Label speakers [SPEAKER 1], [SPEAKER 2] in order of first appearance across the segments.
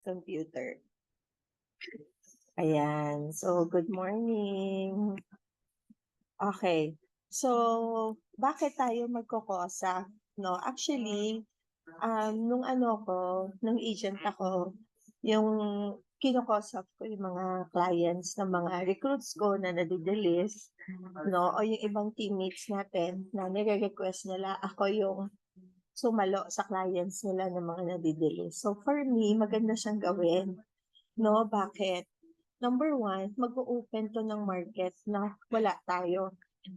[SPEAKER 1] computer. Ayan. So, good morning. Okay. So, bakit tayo magkokosa? No, actually, nung ano ko, nung agent ako, yung kinokosap ko yung mga clients ng mga recruits ko na nadidelis, no, o yung ibang teammates natin na nire-request nila ako yung sumalo sa clients nila ng mga nadidelis. So, for me, maganda siyang gawin. No, bakit? Number one, mag-o-open to ng market na wala tayo.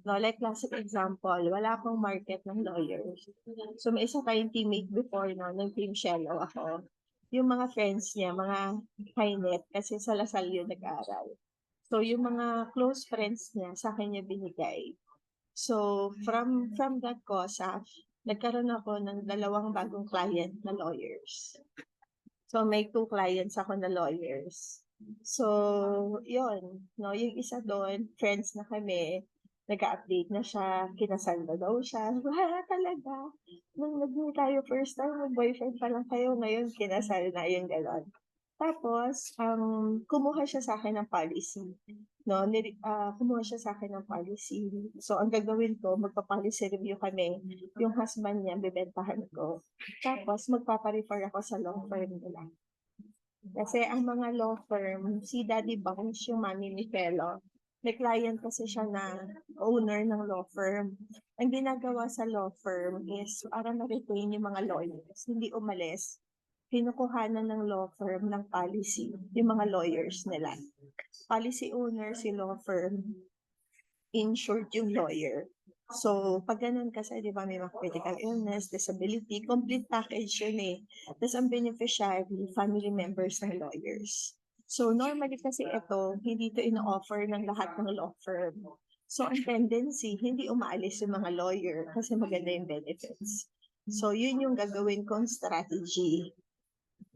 [SPEAKER 1] No, like classic example, wala akong market ng lawyers. So may isa tayong teammate before, no, ng Team Shello ako. Yung mga friends niya, mga high-net, kasi sa Lasal yun nag-aaral. So yung mga close friends niya, sa akin niya binigay. So from that COSAF, nagkaroon ako ng dalawang bagong client na lawyers. So may two clients ako na lawyers. So, yun, no, yung isa doon, friends na kami, nag-update na siya, kinasal na daw siya. Wala talaga. Nung nag tayo first time, mag-boyfriend pa lang kayo, ngayon kinasal na yung gano'n. Tapos, kumuha siya sa akin ng policy. No, kumuha siya sa akin ng policy. So, ang gagawin ko, magpa-policy review kami. Yung husband niya, bibentahan ko. Tapos, magpapa-refer ako sa law firm nila. Kasi ang mga law firm, si Daddy Bounce, yung mami ni Fello, may client kasi siya na owner ng law firm. Ang ginagawa sa law firm is para na-retain yung mga lawyers, hindi umalis. Kinukuhanan ng law firm ng policy, yung mga lawyers nila. Policy owner si law firm, insured yung lawyer. So, pag ganun kasi, di ba, may mga critical illness, disability, complete package yun eh. Tapos ang beneficiary, family members ng lawyers. So, normally kasi ito, hindi ito ino-offer ng lahat ng law firm. So, ang tendency, hindi umaalis yung mga lawyer kasi maganda yung benefits. So, yun yung gagawin kong strategy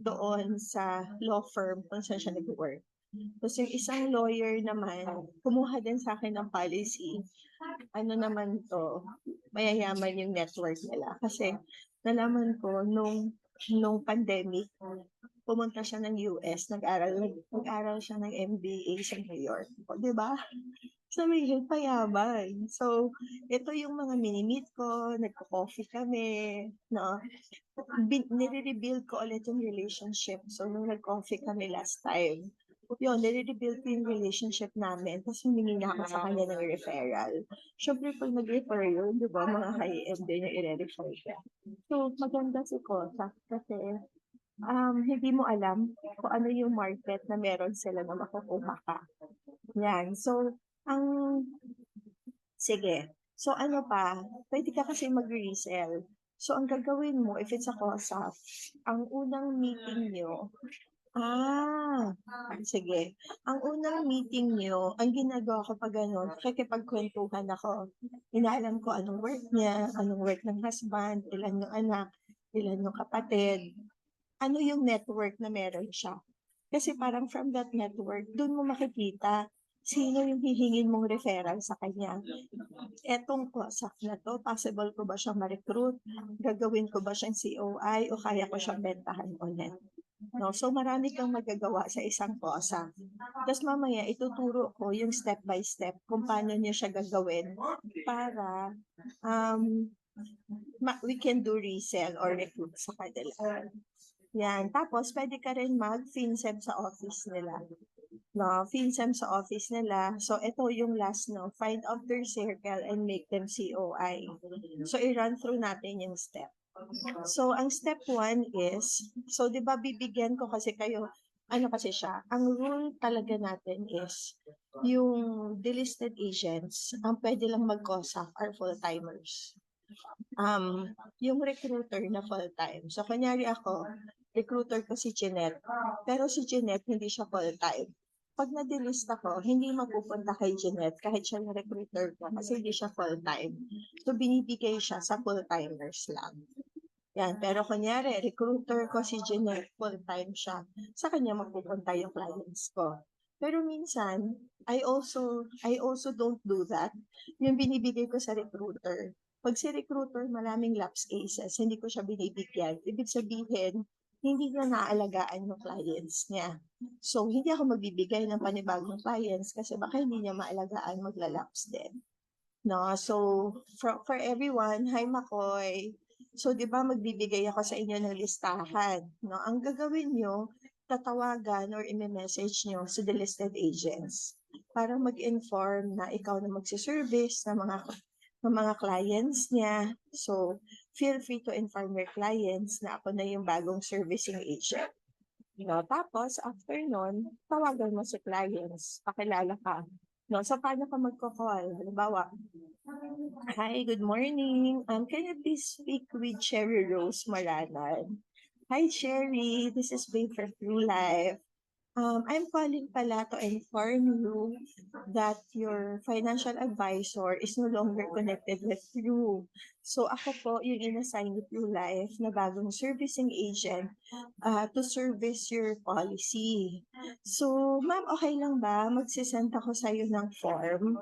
[SPEAKER 1] doon sa law firm kung saan siya nag-work. Tapos yung isang lawyer naman, kumuha din sa akin ng policy. Ano naman to, mayayaman yung network nila. Kasi nalaman ko nung pandemic, pumunta siya ng US, nag-aral siya ng MBA sa New York. O, di ba? Sabihin, payaman. So, ito yung mga mini-meet ko, nagko-coffee kami, no? Nire-rebuild ko ulit yung relationship. So, nung nag-coffee kami last time, yun, nire-rebuild ko yung relationship namin. Tapos humingi na ako sa kanya ng referral. Siyempre, pag nag-refer yun, di ba, mga high-end din yung i-refer siya. So, maganda si Kosa kasi hindi mo alam kung ano yung market na meron sila na makukuha ka. Yan. So, ang sige. So ano pa, pwede ka kasi mag-resell. So ang gagawin mo, if it's a COSAF, ang unang meeting nyo, sige. Ang unang meeting nyo, ang ginagawa ko pag gano'n, nakikipagkwentuhan ako. Inaalam ko anong work niya, anong work ng husband, ilan yung anak, ilan yung kapatid, ano yung network na meron siya. Kasi parang from that network, doon mo makikita sino yung hihingin mong referral sa kanya. Etong COSAC na to, possible ko ba siyang ma-recruit? Gagawin ko ba siyang COI o kaya ko siyang bentahan ulit? No? So marami kang magagawa sa isang COSAC. Tapos mamaya ituturo ko yung step by step kung paano niya siya gagawin para we can do resell or recruit sa kanila. Yan. Tapos, pwede ka rin mag-FinSem sa office nila. No, FinSem sa office nila. So, ito yung last, no? Find out their circle and make them COI. So, i-run through natin yung step. So, ang step 1 is, so, di ba bibigyan ko kasi kayo, ano kasi siya, ang rule talaga natin is, yung delisted agents, ang pwede lang mag-COSAC are full-timers. Yung recruiter na full-time. So, kunyari ako, recruiter ko si Jeanette. Pero si Jeanette, hindi siya full-time. Pag na-delist ako, hindi mapupunta kay Jeanette kahit siya yung recruiter ko kasi hindi siya full-time. So, binibigay siya sa full-timers lang. Yan. Pero kunyari, recruiter ko si Jeanette, full-time siya. Sa kanya mapupunta yung clients ko. Pero minsan, I also don't do that. Yung binibigay ko sa recruiter. Pag si recruiter maraming lapse cases, hindi ko siya binibigyan. Ibig sabihin, hindi niya naaalagaan yung clients niya. So, hindi ako magbibigay ng panibagong clients kasi baka hindi niya maalagaan, magla-lapse din. No, so for everyone, hi Makoy. So 'di ba magbibigay ako sa inyo ng listahan, no? Ang gagawin niyo, tatawagan or i-message niyo sa the listed agents para mag-inform na ikaw na magse-service ng mga clients niya. So feel free to inform your clients na ako na yung bagong servicing agent. No, tapos after nun, tawagan mo si clients, pakilala ka. No, so paano ka magko-call? Halimbawa, hi, good morning. Can you please speak with Cherry Rose Maranan? Hi, Cherry. This is Babe from True Life. I'm calling pala to inform you that your financial advisor is no longer connected with you. So ako po yung inassign ni True Life na bagong servicing agent to service your policy. So, ma'am, okay lang ba? Magsisend ako sa'yo ng form.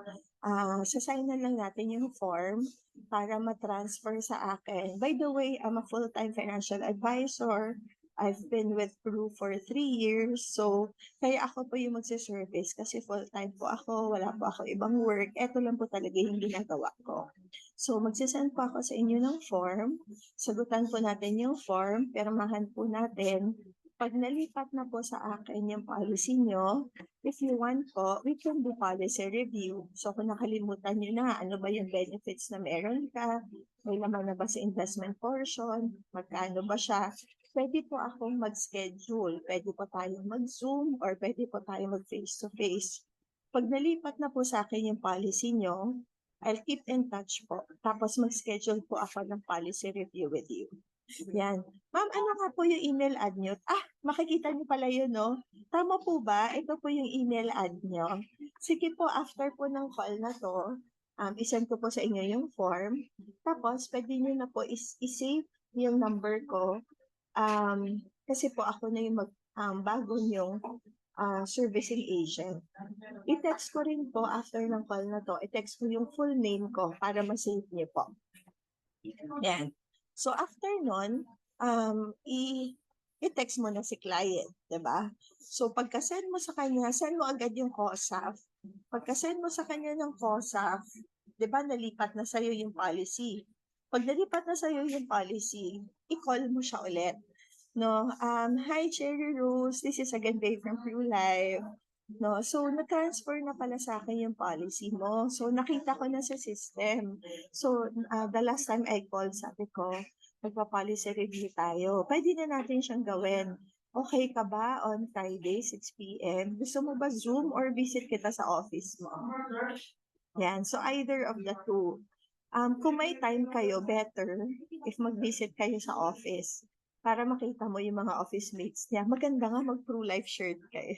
[SPEAKER 1] Sasign na lang natin yung form para ma-transfer sa akin. By the way, I'm a full-time financial advisor. I've been with Pru for 3 years. So, kaya ako po yung magsiservice kasi full-time po ako, wala po ako ibang work. Ito lang po talaga yung ginagawa ko. So, magsisend po ako sa inyo ng form. Sagutan po natin yung form, pirmahan po natin. Pag nalipat na po sa akin yung policy nyo, if you want po, we can do policy review. So, kung nakalimutan nyo na, ano ba yung benefits na meron ka, may laman na ba sa investment portion, magkano ba siya, pwede po akong mag-schedule. Pwede po tayong mag-Zoom or pwede po tayong mag-face-to-face. Pag nalipat na po sa akin yung policy nyo, I'll keep in touch po. Tapos mag-schedule po ako ng policy review with you. Yan. Ma'am, ano nga po yung email ad nyo? Makikita nyo pala yun, no? Tama po ba? Ito po yung email ad nyo. Sige po, after po ng call na to, isend ko po sa inyo yung form. Tapos, pwede nyo na po isave yung number ko. Kasi po ako na yung bago yung servicing agent. I-text ko rin po after ng call na to, i-text ko yung full name ko para ma-save niyo po. Yan. So after nun, i-text mo na si client, diba? So pagka-send mo sa kanya, send mo agad yung COSAF. Pagka-send mo sa kanya ng COSAF, diba nalipat na sa'yo yung policy. Pag nalipat na sa'yo yung policy, i-call mo siya ulit. No, hi Cherry Rose, this is again Babe from True Life. No, so na-transfer na pala sa akin yung policy mo. So nakita ko na sa system. So the last time I called, sabi ko, magpa-policy review tayo. Pwede na natin siyang gawin. Okay ka ba on Friday, 6 p.m.? Gusto mo ba Zoom or visit kita sa office mo? Yan, so either of the two. Kung may time kayo, better if mag-visit kayo sa office para makita mo yung mga office mates niya. Maganda nga mag-True Life shirt kayo.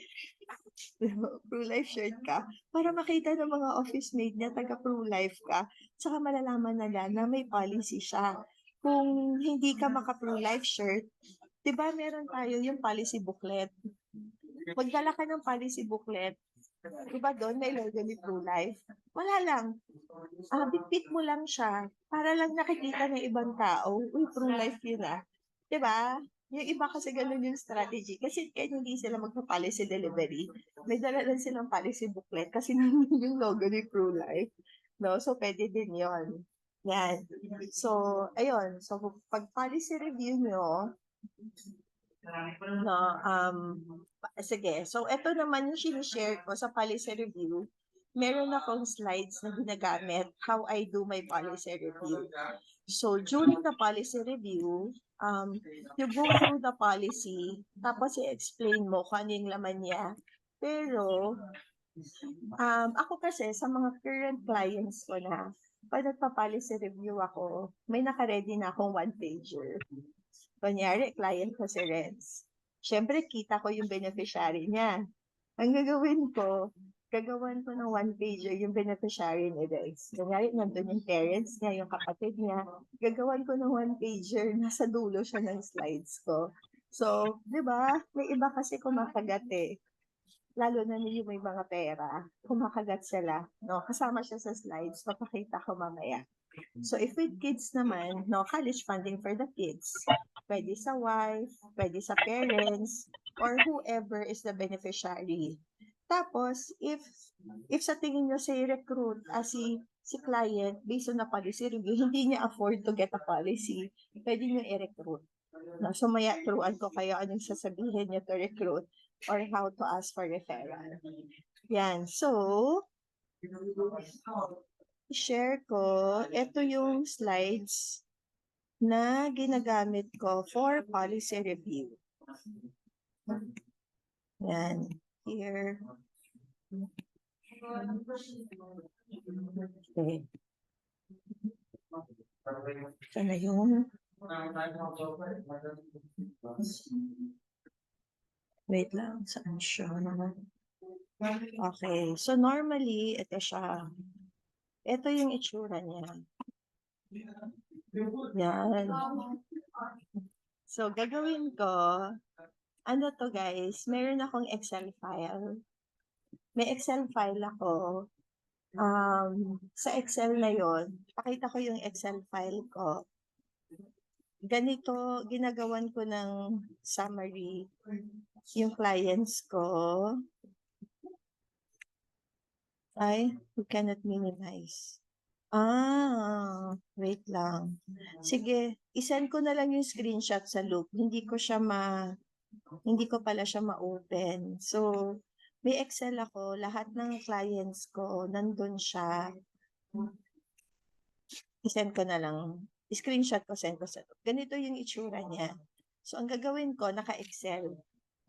[SPEAKER 1] True Life shirt ka para makita ng mga office mate niya taga True Life ka. Saka malalaman nila na may policy siya. Kung hindi ka maka-True Life shirt, 'di ba meron tayo yung policy booklet. Magdala ka ng policy booklet. 'Di ba doon may logo ni True Life? Wala lang. Bitbit mo lang siya para lang nakikita ng ibang tao, uy, True Life yun 'Di ba? Yung iba kasi ganun yung strategy. Kasi kaya hindi sila magpa-policy delivery. May dala lang silang policy booklet kasi nandun yung logo ni True Life. No? So, pwede din yon. Yan. So, ayun. So, pag policy review nyo, no, sige. So, ito naman yung sinishare ko sa policy review. Meron akong slides na ginagamit how I do my policy review. So, during the policy review, you go through the policy, tapos i-explain mo kung ano yung laman niya. Pero, ako kasi sa mga current clients ko na, pag nagpa-policy review ako, may naka-ready na akong one-pager. Kunyari, client ko si Renz. Siyempre, kita ko yung beneficiary niya. Ang gagawan ko ng one-pager yung beneficiary ni Renz. Kunyari, nandun yung parents niya, yung kapatid niya. Gagawan ko ng one-pager, nasa dulo siya ng slides ko. So, di ba, may iba kasi kumakagat lalo na yung may mga pera, kumakagat sila. No? Kasama siya sa slides, papakita ko mamaya. So if with kids naman, no, college funding for the kids. Pwede sa wife, pwede sa parents, or whoever is the beneficiary. Tapos, if sa tingin nyo si recruit, si client, based on the policy review, hindi niya afford to get a policy, pwede nyo i-recruit. No, so maya turuan ko kayo anong sasabihin nyo to recruit or how to ask for referral. Yan. So, share ko, ito yung slides na ginagamit ko for policy review. Yan. Here. Okay. Ito na yung wait lang, saan siya? Okay, so normally, ito siya. Ito yung itsura niya. Yan. So, gagawin ko, ano to guys, meron akong Excel file. May Excel file ako. Sa Excel na yon, pakita ko yung Excel file ko. Ganito, ginagawan ko ng summary yung clients ko. Ay, we cannot minimize. Wait lang. Sige, isend ko na lang yung screenshot sa Loop. Hindi ko pala siya ma-open. So, may Excel ako, lahat ng clients ko, nandun siya. I-send ko na lang. Screenshot ko, send ko sa Loop. Ganito yung itsura niya. So, ang gagawin ko, naka-Excel.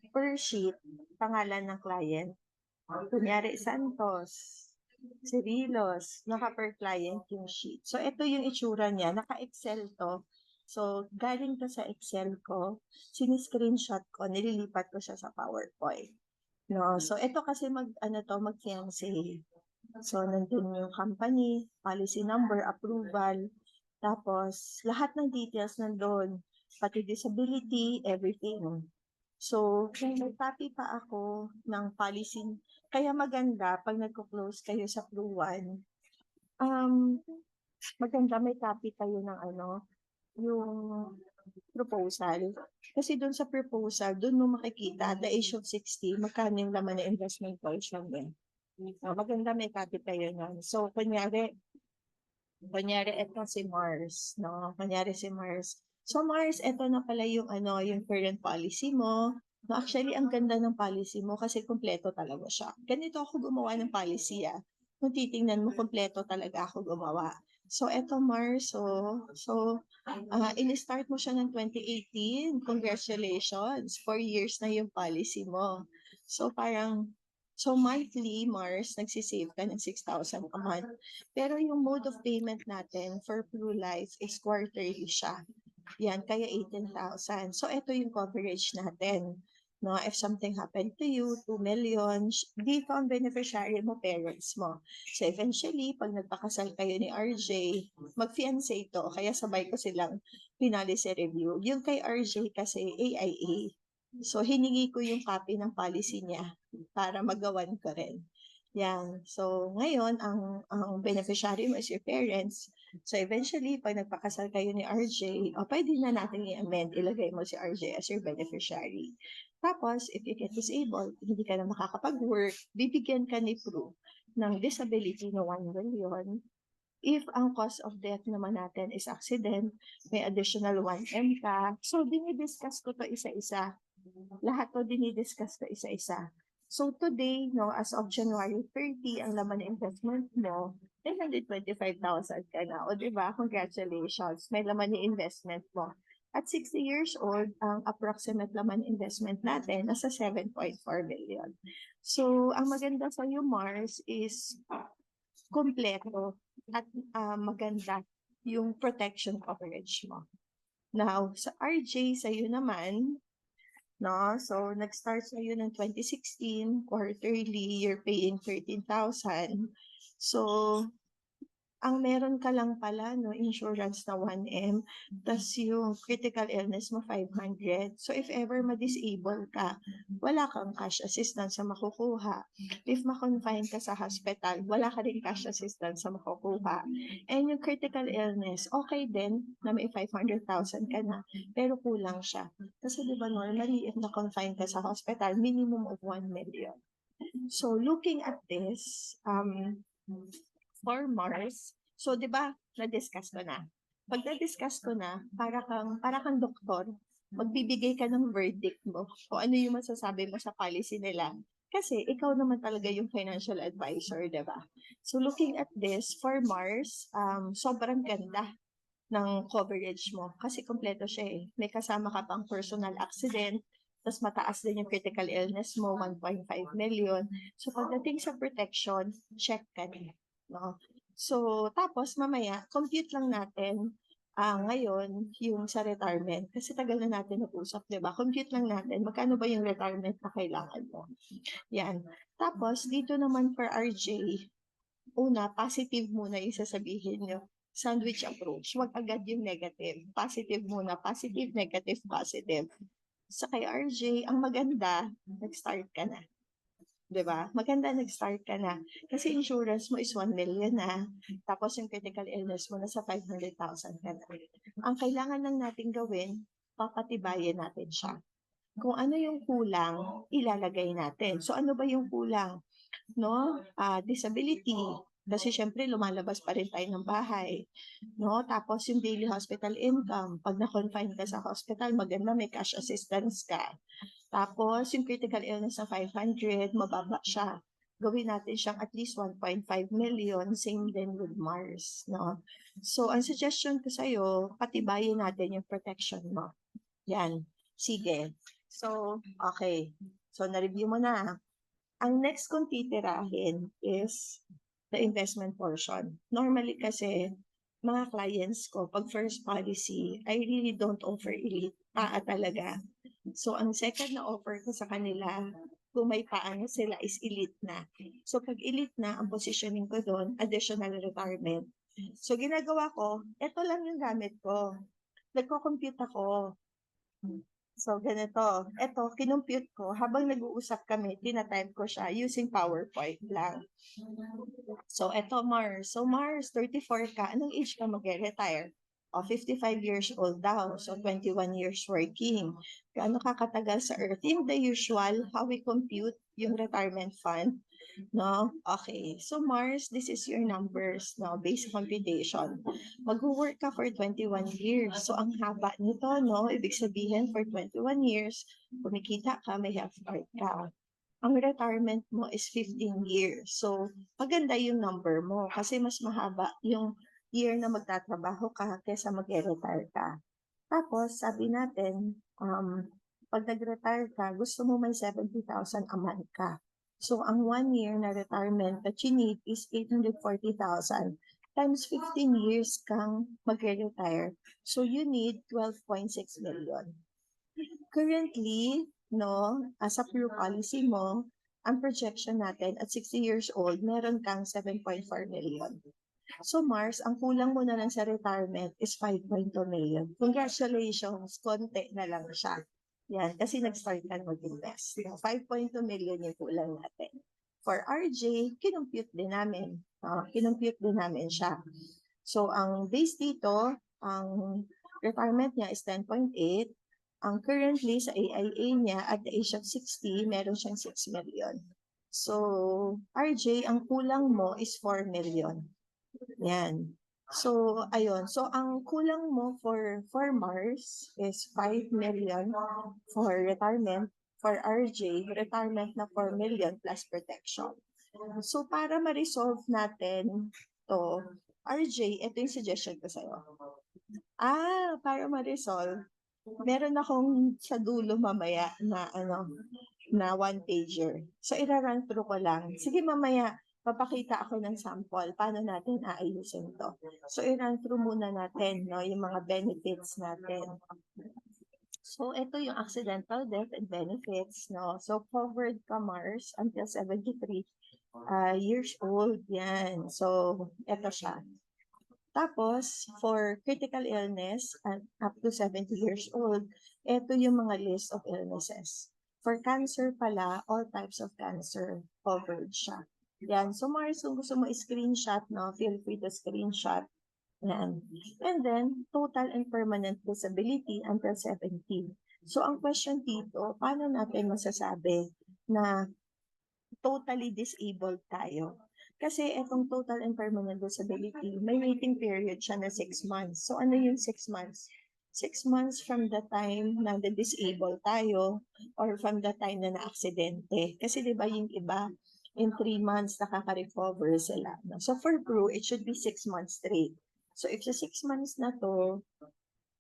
[SPEAKER 1] Per sheet, pangalan ng client. Kunyari, Santos. Cirilos, naka-per client yung sheet. So, ito yung itsura niya. Naka-Excel to. So, galing to sa Excel ko, siniscreenshot ko, nililipat ko siya sa PowerPoint. No, so ito kasi mag-fiancé. So, nandun yung company, policy number, approval, tapos lahat ng details nandun, pati disability, everything. So, kung may copy pa ako ng policy, kaya maganda pag nagko-close kayo sa Pru1, maganda may copy kayo ng yung proposal. Kasi doon sa proposal, doon mo makikita the age of 60, magkano yung laman ng investment portion din. Maganda may copy kayo nun. So, kunyari ito si Mars, no? Kunyari si Mars. So, Mars, ito na pala yung yung current policy mo. No, actually, ang ganda ng policy mo kasi kumpleto talaga siya. Ganito ako gumawa ng policy, ah. Kung titingnan mo, kumpleto talaga ako gumawa. So, eto Mars, in-start mo siya ng 2018. Congratulations! 4 years na yung policy mo. So, monthly, Mars, nagsisave ka ng 6,000 a month. Pero yung mode of payment natin for Pru Life is quarterly siya. Yan, kaya 18,000. So, ito yung coverage natin. No, if something happened to you, 2 million, dito ang beneficiary mo, parents mo. So, eventually, pag nagpakasal kayo ni RJ, mag-fiancé ito, kaya sabay ko silang policy review. Yung kay RJ kasi AIA. So, hiningi ko yung copy ng policy niya para magawan ko rin. Yan. So, ngayon, ang beneficiary mo is your parents. So, eventually, pag nagpakasal kayo ni RJ, pwede na natin i-amend, ilagay mo si RJ as your beneficiary. Tapos, if you get disabled, hindi ka na makakapag-work, bibigyan ka ni Pru ng disability na 1 million. If ang cause of death naman natin is accident, may additional 1M ka. So, dinidiscuss ko to isa-isa. Lahat to dinidiscuss ko isa-isa. So today, no, as of January 30, ang laman ng investment mo, 925,000 ka na. O diba, congratulations, may laman ng investment mo. At 60 years old, ang approximate laman investment natin nasa 7.4 billion. So, ang maganda sa iyo, Mars, is kompleto at maganda yung protection coverage mo. Now, sa RJ, sa iyo naman, no? So, nag-start sa iyo ng 2016, quarterly, you're paying 13,000. So, ang meron ka lang pala 'no, insurance na 1M, tas yung critical illness mo 500. So if ever ma-disable ka, wala kang cash assistance na makukuha. If ma-confine ka sa hospital, wala ka ring cash assistance na makukuha. And yung critical illness, okay din na may 500,000 ka na, pero kulang siya. Kasi 'di ba normally if na-confine ka sa hospital, minimum of 1 million. So looking at this, for Mars, so 'di ba na-discuss ko na. Pag na-discuss ko na, para kang doktor, magbibigay ka ng verdict mo kung ano yung masasabi mo sa policy nila. Kasi ikaw naman talaga yung financial advisor, 'di ba? So looking at this, for Mars, sobrang ganda ng coverage mo kasi kompleto siya eh. May kasama ka pang personal accident, tas mataas din yung critical illness mo, 1.5 million. So pagdating sa protection, check ka na, no? So tapos mamaya, compute lang natin ngayon yung sa retirement. Kasi tagal na natin nag-usap, di ba? Compute lang natin, magkano ba yung retirement na kailangan mo? Yan. Tapos, dito naman for RJ, una, positive muna yung sasabihin nyo. Sandwich approach. Wag agad yung negative. Positive muna. Positive, negative, positive. Sa kay RJ, ang maganda, nag-start ka na. 'Di ba? Maganda nag-start ka na. Kasi insurance mo is 1 million na. Tapos yung critical illness mo nasa 500,000 ka na. Ang kailangan lang natin gawin, papatibayin natin siya. Kung ano yung kulang, ilalagay natin. So ano ba yung kulang? No? Disability. Kasi syempre lumalabas pa rin tayo ng bahay. No? Tapos yung daily hospital income. Pag na-confine ka sa hospital, maganda may cash assistance ka. Tapos yung critical illness na 500, mababa siya. Gawin natin siyang at least 1.5 million, same din with Mars. No? So ang suggestion ko sa'yo, patibayin natin yung protection mo. Yan. Sige. So, okay. So, na-review mo na. Ang next kong titirahin is the investment portion. Normally kasi, mga clients ko, pag first policy, I really don't offer elite. Talaga. So, ang second na offer ko sa kanila, kung may paano sila is elite na. So, pag elite na, ang positioning ko doon, additional retirement. So, ginagawa ko, ito lang yung gamit ko. Nagko-compute ako. So, ganito. Ito, kinumpute ko. Habang nag-uusap kami, tinatype ko siya using PowerPoint lang. So, ito, Mars. So, Mars, 34 ka. Anong age ka mag-retire? O, 55 years old daw. So, 21 years working. Gaano ka katagal sa Earth? Yung the usual, how we compute yung retirement fund. No? Okay. So, Mars, this is your numbers, no? Basic computation. Mag-work ka for 21 years. So, ang haba nito, no? Ibig sabihin, for 21 years, kumikita ka, may health card ka. Ang retirement mo is 15 years. So, maganda yung number mo kasi mas mahaba yung year na magtatrabaho ka kaysa mag-retire ka. Tapos, sabi natin, pag nag-retire ka, gusto mo may 70,000 a month ka. So, ang 1 year na retirement that you need is 840,000 times 15 years kang mag-retire. So, you need 12.6 million. Currently, no, as a pure policy mo, ang projection natin at 60 years old, meron kang 7.4 million. So Mars, ang kulang mo na lang sa retirement is 5.2 million. Congratulations, konti na lang siya. Yan, kasi nag-start ka na mag-invest. 5.2 million yung kulang natin. For RJ, kinumpute din namin. Kinumpute din namin siya. So ang base dito, ang retirement niya is 10.8. Ang currently sa AIA niya at the age of 60, meron siyang 6 million. So, RJ, ang kulang mo is 4 million. Yan. So, ayun. So, ang kulang mo for Mars is 5 million for retirement. For RJ, retirement na 4 million plus protection. So, para ma-resolve natin to, RJ, ito yung suggestion ko sa'yo. Para ma-resolve, meron akong sa dulo mamaya na one pager. So, ira-run through ko lang. Sige, mamaya, papakita ako ng sample. Paano natin aayusin to? So, i-run through muna natin, no, yung mga benefits natin. So, ito yung accidental death and benefits, no? So, covered ka, Mars, until 73 years old. Yan. So, ito siya. Tapos, for critical illness up to 70 years old, ito yung mga list of illnesses. For cancer pala, all types of cancer covered siya. Yan. So, Mars, kung gusto mo screenshot, no, feel free to screenshot. Yan. And then, total and permanent disability until 70. So, ang question dito, paano natin masasabi na totally disabled tayo? Kasi itong total and permanent disability, may waiting period siya na 6 months. So, ano yung 6 months? 6 months from the time na na-disable tayo or from the time na na-aksidente. Kasi di ba yung iba, in 3 months nakaka-recover sila. No? So, for crew, it should be 6 months straight. So, if sa 6 months na to,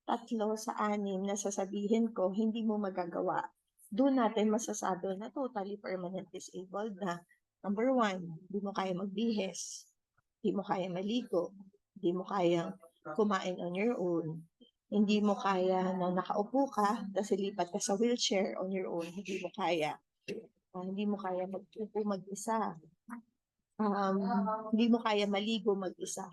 [SPEAKER 1] 3 sa 6 na sasabihin ko, hindi mo magagawa, doon natin masasabi na totally permanent disabled na. Number 1, hindi mo kaya magbihis, hindi mo kaya maligo, hindi mo kaya kumain on your own, hindi mo kaya na nakaupo ka, tapos lipat ka sa wheelchair on your own, hindi mo kaya. Hindi mo kaya mag-upo mag-isa. Hindi mo kaya maligo mag-isa.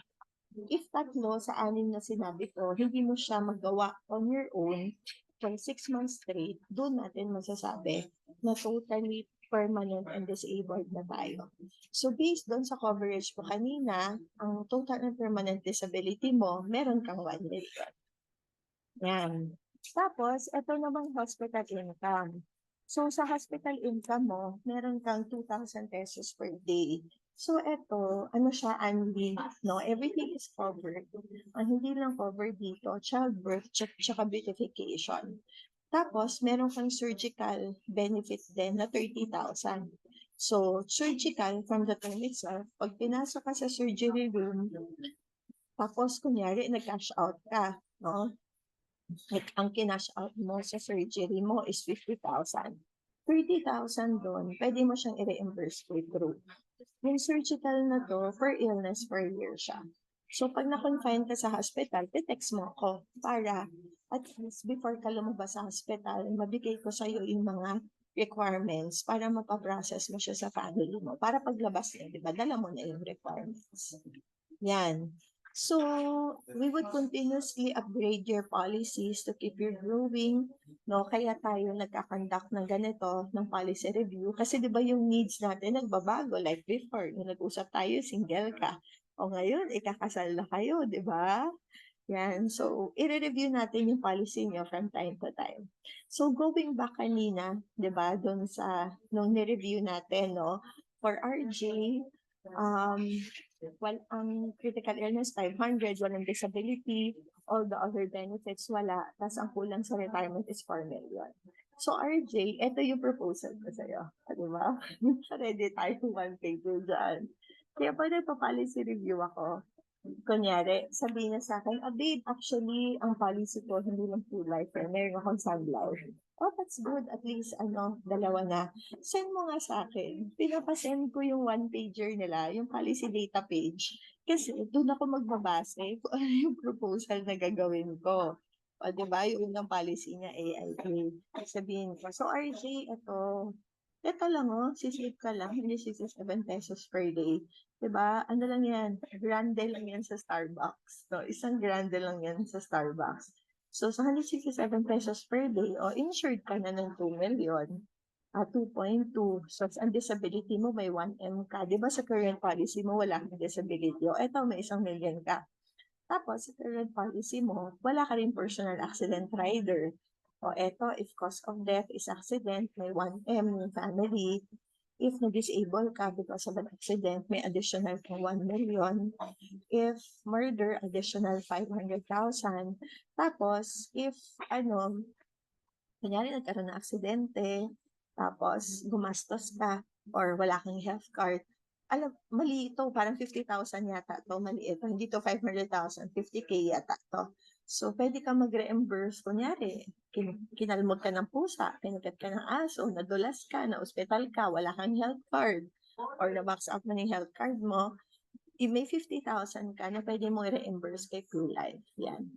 [SPEAKER 1] If 3 sa 6 na sinabi ko, hindi mo siya magawa on your own for 6 months straight, doon natin masasabi na totally permanent and disabled na tayo. So based doon sa coverage ko kanina, ang total and permanent disability mo, meron kang 1 million. Yan. Tapos, ito namang hospital income. So, sa hospital income mo, meron kang 2,000 pesos per day. So, ito, ano siya, annually, no? Everything is covered. Ang hindi lang covered dito, childbirth, tsaka beautification. Tapos, meron kang surgical benefit din na 30,000. So, surgical, from the term itself, pag pinasok ka sa surgery room, tapos, kunyari, nag-cash out ka, no? Like, ang kinash out mo sa surgery mo is 50,000. 30,000 doon, pwede mo siyang i-reimburse per group. Yung surgical na to, per illness, per year siya. So, pag na-confine ka sa hospital, text mo ako para at least before ka lumabas sa hospital, mabigay ko sa'yo yung mga requirements para mapaprocess mo siya sa family mo. Para paglabas niya, di ba, dala mo na yung requirements. Yan. So, we would continuously upgrade your policies to keep you growing, no? Kaya tayo nagkakandak ng ganito, ng policy review. Kasi di ba yung needs natin nagbabago, like before, nung nag-usap tayo, single ka. O ngayon, ikakasal na kayo, di ba? Yan. So, i-review natin yung policy nyo from time to time. So, going back kanina, di ba, doon sa, nung ni-review natin, no? For RJ, well, ang critical illness 500, walang disability, all the other benefits wala, tapos ang kulang sa retirement is 4 million. So RJ, ito yung proposal ko sa'yo. Di ba? Ready tayo 1 paper dyan. Kaya pwede pa policy review ako. Kunyari, sabihin niya sa akin, babe, actually, ang policy ko, hindi lang full life, meron akong Sun Life. Oh, that's good. At least, dalawa na. Send mo nga sa akin. Pinapasend ko yung 1-pager nila, yung policy data page. Kasi doon ako magbabase kung ano yung proposal na gagawin ko. O, diba? Yung unang policy niya, AIA. Sabihin ko, so RJ, ito lang sisave ka lang, hindi 67 pesos per day. Diba? Ano lang yan? Grande lang yan sa Starbucks. So, isang grande lang yan sa Starbucks. So, sa 167 pesos per day, insured ka na ng 2 million. 2.2. So, ang disability mo may 1M ka. Diba sa current policy mo, wala kang disability. O, eto, may 1 million ka. Tapos, sa current policy mo, wala ka rin personal accident rider. O, eto, if cause of death is accident, may 1M yung family. If na-disable ka because of an accident, may additional kang 1 million. If murder, additional 500,000. Tapos, if, kunyari nagkaroon ng aksidente, tapos gumastos ka, or wala kang health card, mali ito, parang 50,000 yata to, maliit. Hindi to 500,000, 50K yata to. So, pwede ka mag-reimburse, kunyari, kinalmot ka ng pusa, kinagat ka ng aso, nadulas ka, na-hospital ka, wala kang health card, or na-box out na yung health card mo, may 50,000 ka na pwede mong i-reimburse kay True Life. Yan.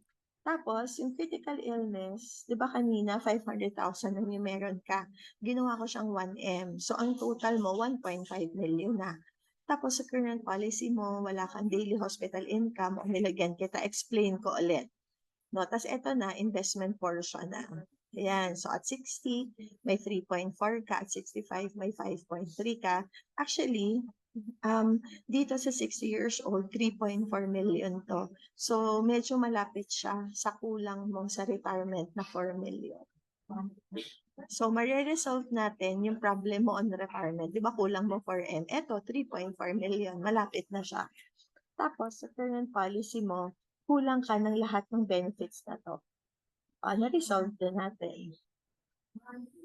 [SPEAKER 1] Tapos, yung critical illness, di ba kanina, 500,000 na meron ka. Ginawa ko siyang 1M. So, ang total mo, 1.5 million na. Tapos sa current policy mo, wala kang daily hospital income o nilagyan kita, explain ko ulit. No, tas eto na, investment portion na. Ayan, so at 60, may 3.4 ka, at 65, may 5.3 ka. Actually, dito sa 60 years old, 3.4 million to. So, medyo malapit siya sa kulang mo sa retirement na 4 million. So, mare-resolve natin yung problem mo on retirement. Di ba kulang mo 4M? Eto, 3.4 million. Malapit na siya. Tapos, sa current policy mo, kulang ka ng lahat ng benefits na to. Na-resolve din natin.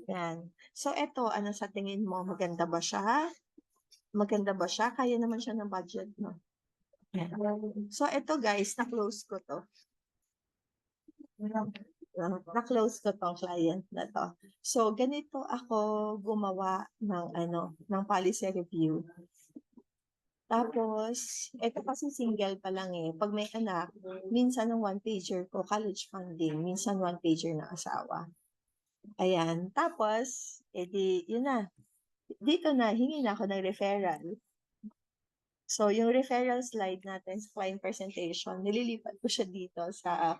[SPEAKER 1] Yan. So, eto, ano sa tingin mo? Maganda ba siya? Maganda ba siya? Kaya naman siya ng budget, no? Yan. So, eto guys, na-close ko to. Na-close ko tong client na to. So, ganito ako gumawa ng policy review. Tapos, eto kasi single pa lang eh. Pag may anak, minsan ng one-pager ko, college funding, minsan one-pager na asawa. Ayan. Tapos, edi, yun na. Dito na, hingi na ako ng referral. So, yung referral slide natin sa client presentation, nililipat ko siya dito sa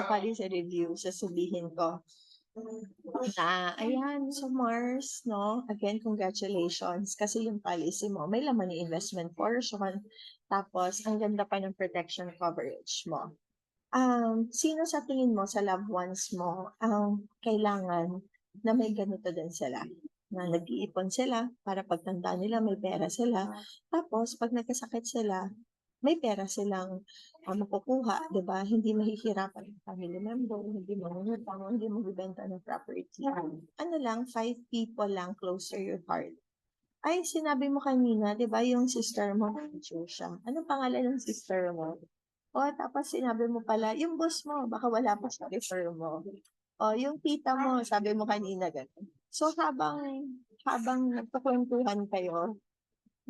[SPEAKER 1] policy review. Sasabihin ko na, ayan, so Mars, no? Again, congratulations. Kasi yung policy mo, may laman ni investment portion. Tapos, ang ganda pa ng protection coverage mo. Sino sa tingin mo sa loved ones mo ang kailangan na may ganito din sila? Na nag-iipon sila para pagtanda nila may pera sila. Tapos pag nagkasakit sila, may pera silang makukuha, 'di ba? Hindi mahihirapan yung family member, hindi mangungutang, hindi magbebenta ng property. Ano lang, 5 people lang close to your heart. Ay, sinabi mo kanina, 'di ba, yung sister mo, manager siya. Anong pangalan ng sister mo? O, tapos sinabi mo pala, yung boss mo, baka wala pa sa refer mo. O, yung tita mo, sabi mo kanina gano'n. So, habang nagkukwentuhan kayo,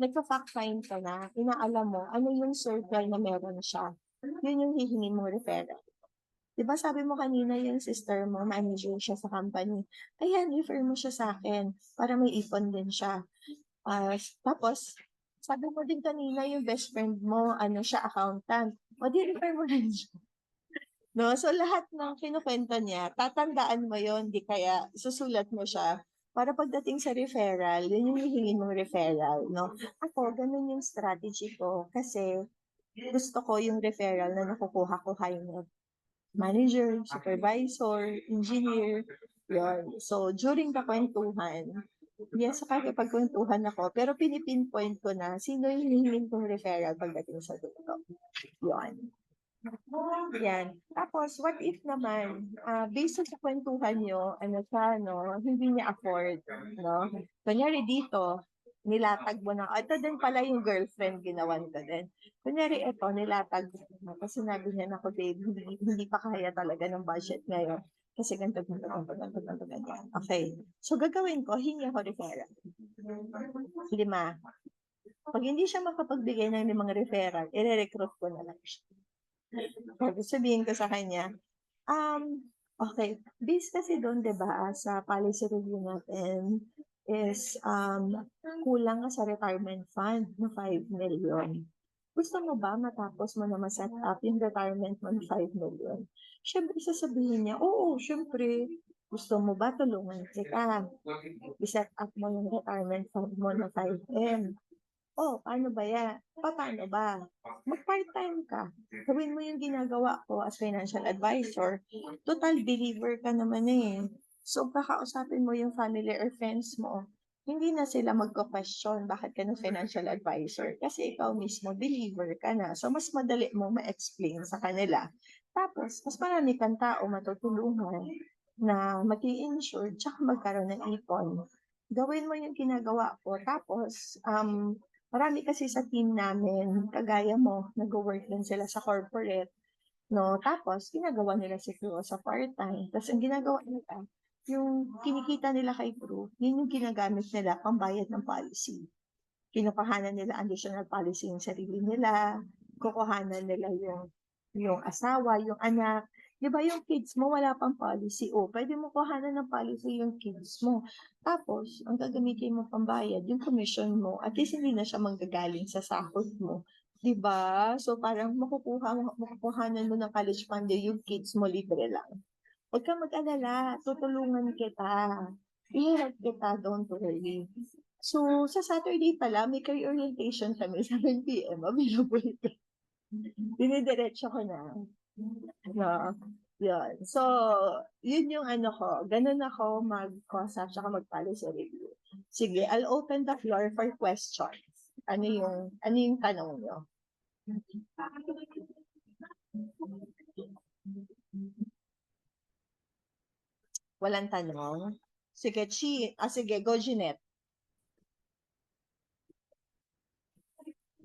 [SPEAKER 1] nagka-fact find ka na, inaalam mo, ano yung circle na meron siya. Yun yung hihingin mong referral. Diba sabi mo kanina yung sister mo, manager siya sa company. Ayan, refer mo siya sa akin para may ipon din siya. Tapos, sabi mo din kanina yung best friend mo, siya accountant. O di refer mo rin siya. No? So lahat ng kinukwento niya, tatandaan mo yon, di kaya susulat mo siya para pagdating sa referral, yun yung hihingin mong referral, no? Ako, ganun yung strategy ko kasi gusto ko yung referral na nakukuha ko high net manager, supervisor, engineer, yun. So, during the kwentuhan, yes, nakakipagkwentuhan ako, pero pinipinpoint ko na sino yung hihingin kong referral pagdating sa dulo. Yun. Yan. Tapos, what if naman, based sa kwentuhan nyo, hindi niya afford, no? Kunyari dito, nilatag mo na, ito din pala yung girlfriend ginawan ko din. Kunyari ito, nilatag mo, kasi sinabi niya na ako, babe, hindi pa kaya talaga ng budget ngayon. Kasi ganito, ganyan. Okay. So, gagawin ko, hingi ako referral. 5. Pag hindi siya makapagbigay ng 5 referral, i-recruit ko na lang siya. Sabihin ko sa kanya, okay, based kasi doon, 'di ba, sa policy review natin is kulang ka sa retirement fund na 5 million. Gusto mo ba matapos mo na ma-set up yung retirement mo ng 5 million? Siyempre sasabihin niya, oo, siyempre. Gusto mo ba tulungan kita? I-set up mo yung retirement fund mo na 5M. Oh, paano ba yan? Paano ba? Mag-part-time ka. Gawin mo yung ginagawa ko as financial advisor. Total believer ka naman eh. So, kakausapin mo yung family or friends mo. Hindi na sila magko-question bakit ka ng financial advisor. Kasi ikaw mismo, believer ka na. So, mas madali mo ma-explain sa kanila. Tapos, mas marami kang tao matutulungan na mag-i-insure tsaka magkaroon ng ipon. Gawin mo yung ginagawa ko. Tapos, marami kasi sa team namin, kagaya mo, nag-work din sila sa corporate, no? Tapos, ginagawa nila si Crew sa part-time. Tapos, ang ginagawa nila, yung kinikita nila kay Crew, yun yung ginagamit nila pambayad ng policy. Kinukuhanan nila additional policy yung sarili nila, kukuhanan nila yung asawa, yung anak, 'Di ba yung kids mo wala pang policy, pwede mo kuhanan ng policy yung kids mo. Tapos ang gagamitin mo pambayad yung commission mo, at least hindi na siya manggagaling sa sahod mo, 'di ba? So parang makukuhanan mo ng college fund yung kids mo libre lang. Huwag kang mag-alala, tutulungan kita. I-help kita, don't worry. So, sa Saturday pala, may career orientation kami, 7 PM, available ka. Dinidiretso ko na. No, yun. So, yun yung ano ko, ganun ako mag-COSAP tsaka mag-policy review. Sige, I'll open the floor for questions. Ano yung tanong nyo? Walang tanong? Sige, sige, go Jeanette.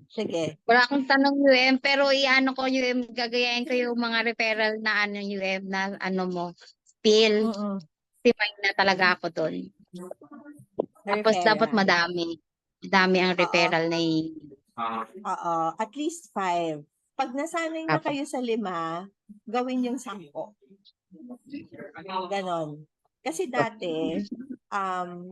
[SPEAKER 1] Sige.
[SPEAKER 2] Wala akong tanong UM, pero iano ko UM, gagayain ko yung mga referral na ano UM na ano mo, spill.
[SPEAKER 1] Mm-mm.
[SPEAKER 2] Timay na talaga ako doon. Tapos dapat
[SPEAKER 1] Referral.
[SPEAKER 2] madami. Madami ang
[SPEAKER 1] Oo.
[SPEAKER 2] referral na
[SPEAKER 1] Oo, at least 5. Pag nasanay na
[SPEAKER 2] Apo.
[SPEAKER 1] kayo sa 5, gawin yung 10. Ganon. Kasi dati,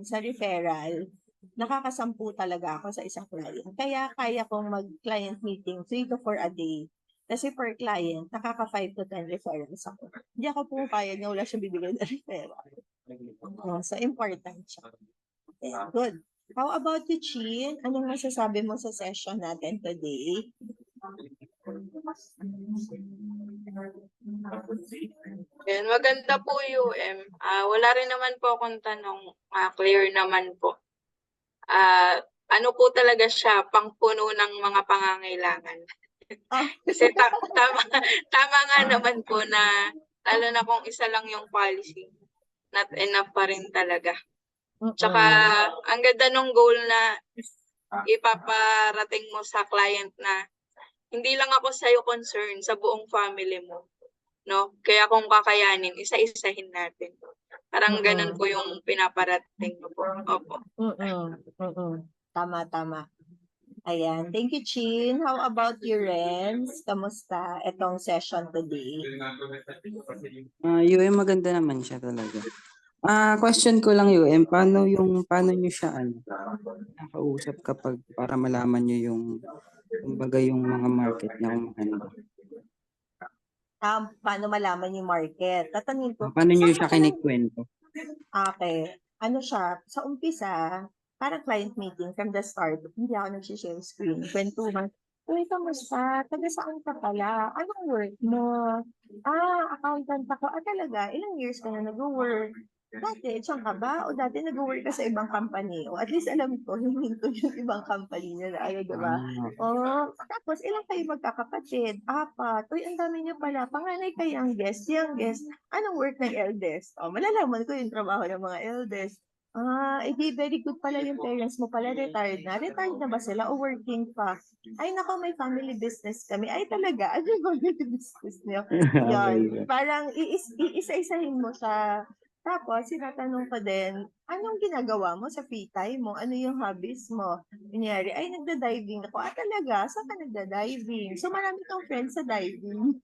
[SPEAKER 1] sa referral, nakakasampu talaga ako sa isang client. Kaya kaya kong mag-client meeting 3 to 4 a day. Kasi per client, nakaka 5 to 10 referrals ako. Hindi ako pumapayag na wala siyang bibigay na referral. So, important siya. Yeah, good. How about you, Chin? Anong masasabi mo sa session natin today?
[SPEAKER 3] Yan, maganda po UM. Wala rin naman po akong tanong. Clear naman po. Ano po talaga siya, pangpuno ng mga pangangailangan. Kasi tama nga naman po na, lalo na kung isa lang yung policy, not enough pa rin talaga. Tsaka, ang ganda nung goal na ipaparating mo sa client na hindi lang ako sa'yo concerned, sa buong family mo. No? Kaya kung kakayanin, isa-isahin natin. Parang ganun po yung pinaparating ko po. Opo.
[SPEAKER 1] Tama. Ayan. Thank you, Chin. How about you, Renz? Kamusta itong session today?
[SPEAKER 4] UM maganda naman siya talaga. Question ko lang UM, paano niyo siya nakausap kapag para malaman niyo yung kumbaga yung mga market niya kung ano.
[SPEAKER 1] Paano malaman yung market? Tatanungin ko.
[SPEAKER 4] Paano niyo siya kinikwento?
[SPEAKER 1] Okay. Ano siya? Sa umpisa, parang client meeting from the start. Hindi ako nag-share screen. Kwentuhan. Uy, kamusta? Taga saan ka pala? Anong work mo? Accountant ako. Talaga? Ilang years ka na nag-work? Dati, diyan ka ba? O dati nag-work ka sa ibang company? O at least alam ko, hininto yung ibang company nila. Ay, diba? Tapos ilang kayo magkakapatid? 4. Uy, ang dami niyo pala. Panganay ka youngest. Anong work ng eldest? Malalaman ko yung trabaho ng mga eldest. Edi very good pala yung parents mo pala, retired na. Retired na ba sila o working pa? Ay, nako, may family business kami. Ay, talaga? Ano yung family business niyo? Yan. Parang iisa-isahin mo siya. Tapos, sinatanong ko din, anong ginagawa mo sa free time mo? Ano yung hobbies mo? Kunyari, ay, nagda-diving ako. Talaga? Saan ka nagda-diving? So, marami kang friends sa diving.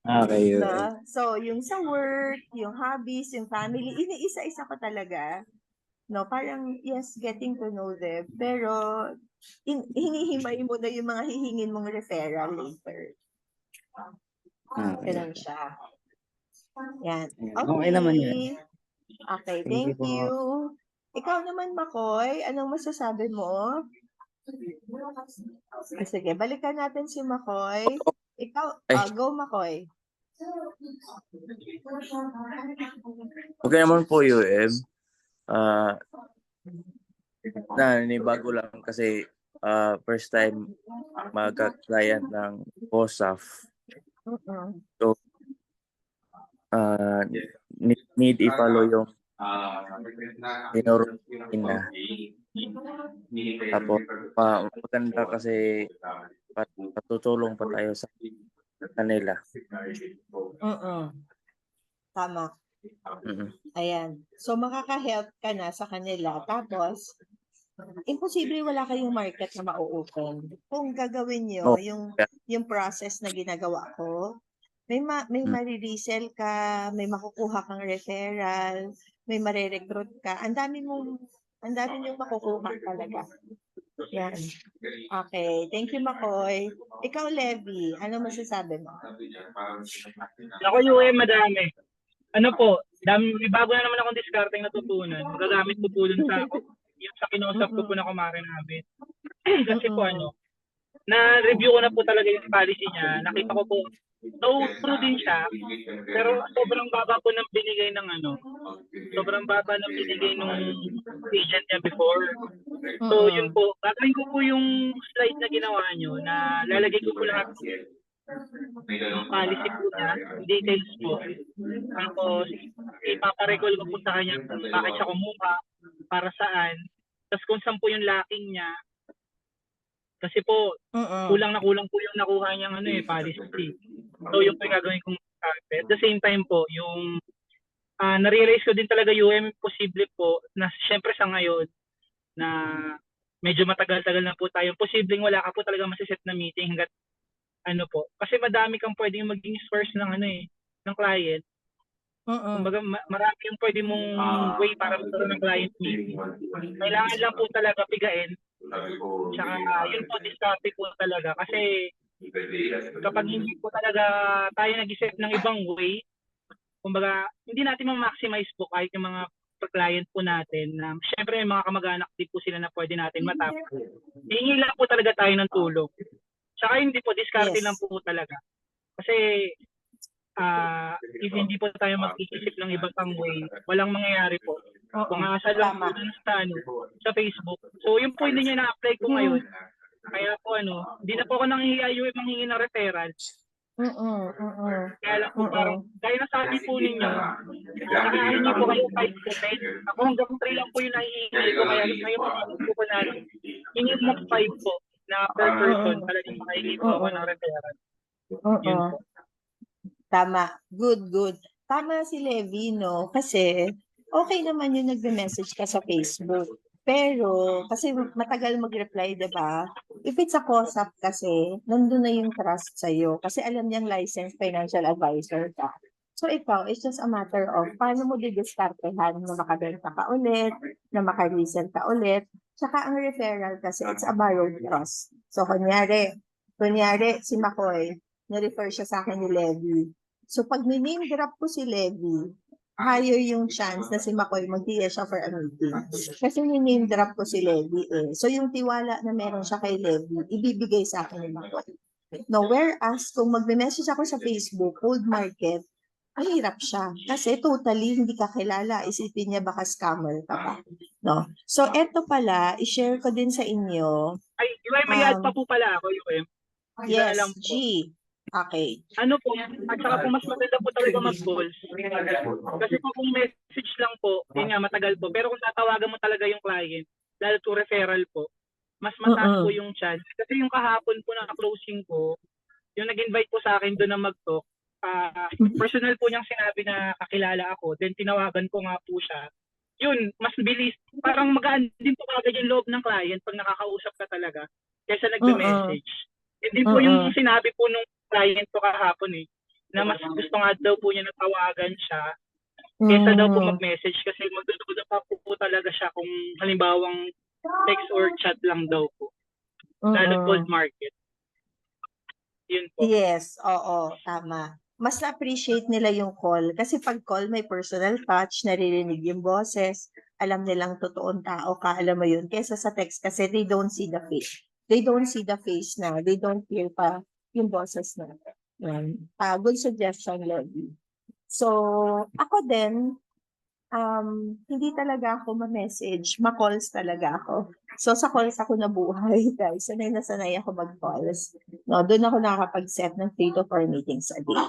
[SPEAKER 4] Okay,
[SPEAKER 1] No? So, yung sa work, yung hobbies, yung family, iniisa-isa ko talaga. No, parang, yes, getting to know them. Pero, hinihimay mo na yung mga hihingin mong referral later. Ganun siya. Yan.
[SPEAKER 4] Okay naman yun.
[SPEAKER 1] Okay, thank you. Ikaw naman, Makoy, anong masasabi mo? Sige, balikan natin si Makoy. Ikaw, go Makoy.
[SPEAKER 5] Okay naman po UM. Bago lang kasi first time magka-client ng COSAF. So, need i-follow yung tinurutin na. Tapos, maganda kasi patutulong pa tayo sa kanila.
[SPEAKER 1] Tama. Ayan. So, makaka-help ka na sa kanila. Tapos, imposible wala kayong market na ma-open. Kung gagawin nyo
[SPEAKER 5] Oh,
[SPEAKER 1] yung process na ginagawa ko, may
[SPEAKER 5] Mm.
[SPEAKER 1] mariresell ka, may makukuha kang referral, may mare-recruit ka. Ang dami yung makukuha talaga. Yan. Okay. Thank you, Makoy. Ikaw, Levi, ano masasabi mo?
[SPEAKER 6] Ako madami. Ano po, may bago na naman akong discarding natutunan. Magagamit ko po dun sa kinausap ko po na kumare namin. Kasi po na-review ko na po talaga yung policy niya. Nakita ko po, true din siya, pero sobrang baba po ng binigay ng sobrang baba ng binigay ng agent niya before. So yun po, gagawin ko po yung slide na ginawa nyo, na lalagay ko po lahat ng policy po niya, details po. Tapos ipaparecall ko po sa kanya kung bakit siya kumuha, para saan, tapos kung saan po yung lacking niya. Kasi po, kulang po yung nakuha niyang policy. So yung po yung gagawin kong at the same time po, yung na-realize ko din talaga posible po na syempre sa ngayon na medyo matagal-tagal na po tayo, posibleng wala ka po talaga masiset na meeting hanggat po. Kasi madami kang pwedeng maging source ng ng client. Kumbaga marami yung pwede mong way para magkaroon ng client meeting. Kailangan lang po talaga pigain. Tsaka yun po, diskarte po talaga. Kasi kapag hindi po talaga tayo nag-isip ng ibang way, kumbaga hindi natin ma-maximize po kahit yung mga client po natin na syempre may mga kamag-anak din po sila na pwede natin matap. Hihingi lang po talaga tayo ng tulong. Tsaka hindi po, diskarte lang po talaga. Kasi if hindi po tayo mag-isip ng ibang pang way, walang mangyayari po. Kung asa lang po sa Facebook. So yun po hindi niya na-apply ko ngayon. Kaya po hindi na po ako nanghihiya manghingi ng referral. Kaya lang po parang, kaya nasabi po ninyo, nakahingi po kayo 5 to 10. Ako hanggang 3 lang po yung nahihingi ko. Kaya ngayon po po na hingi mo 5 po na per person. Talagang makahingi po ako ng referral. Yun po.
[SPEAKER 1] Tama. Good. Tama si Levi, no? Kasi okay naman yung nagme-message ka sa Facebook. Pero, kasi matagal mag-reply, diba? If it's a COSAP kasi, nandun na yung trust sa'yo. Kasi alam niyang licensed financial advisor ka. So ikaw, it's just a matter of paano mo didiskartehan na makabenta ka ulit, na makaresell ka ulit. Tsaka ang referral kasi, it's a borrowed trust. So kunyari si Makoy, na-refer siya sa akin ni Levi. So pag name drop ko si Levi, higher yung chance na si Makoy mag-dia siya for a meeting. Kasi name drop ko si Levi So yung tiwala na meron siya kay Levi, ibibigay sa akin ni Makoy. No, whereas kung magme-message ako sa Facebook, cold market, mahirap siya. Kasi totally hindi ka kilala. Isipin niya baka scammer ka pa. No? So eto pala, i-share ko din sa inyo.
[SPEAKER 6] Ay, may add pa po pala ako,
[SPEAKER 1] Yes, G. Okay.
[SPEAKER 6] Po, at saka po mas maganda po talaga mag-calls. Kasi po kung message lang po, yun nga, matagal po. Pero kung tatawagan mo talaga yung client, lalo to referral po, mas mataas po yung chance. Kasi yung kahapon po na closing ko, yung nag-invite po sa akin doon na mag-talk, personal po niyang sinabi na kakilala ako, then tinawagan ko nga po siya. Yun, mas bilis. Parang magaan din po kagad yung loob ng client pag nakakausap ka talaga kaysa nagme-message. Hindi po yung sinabi po nung client ko kahapon na mas gusto nga daw po niya na tawagan siya kaysa daw po mag-message kasi magdududa pa po talaga siya kung halimbawang text or chat lang daw po. Lalo cold market. Yun po.
[SPEAKER 1] Yes, oo, tama. Mas na-appreciate nila yung call kasi pag call may personal touch, naririnig yung boses, alam nilang totoong tao ka, alam mo yun. Kesa sa text kasi they don't see the face. They don't see the face na, they don't hear pa yung boses na. Good suggestion, Levi. So, ako din, hindi talaga ako ma-message, ma-calls talaga ako. So, sa calls ako nabuhay, guys. Sanay na sanay ako mag-calls. No, doon ako nakakapag-set ng 3 to 4 meetings a day.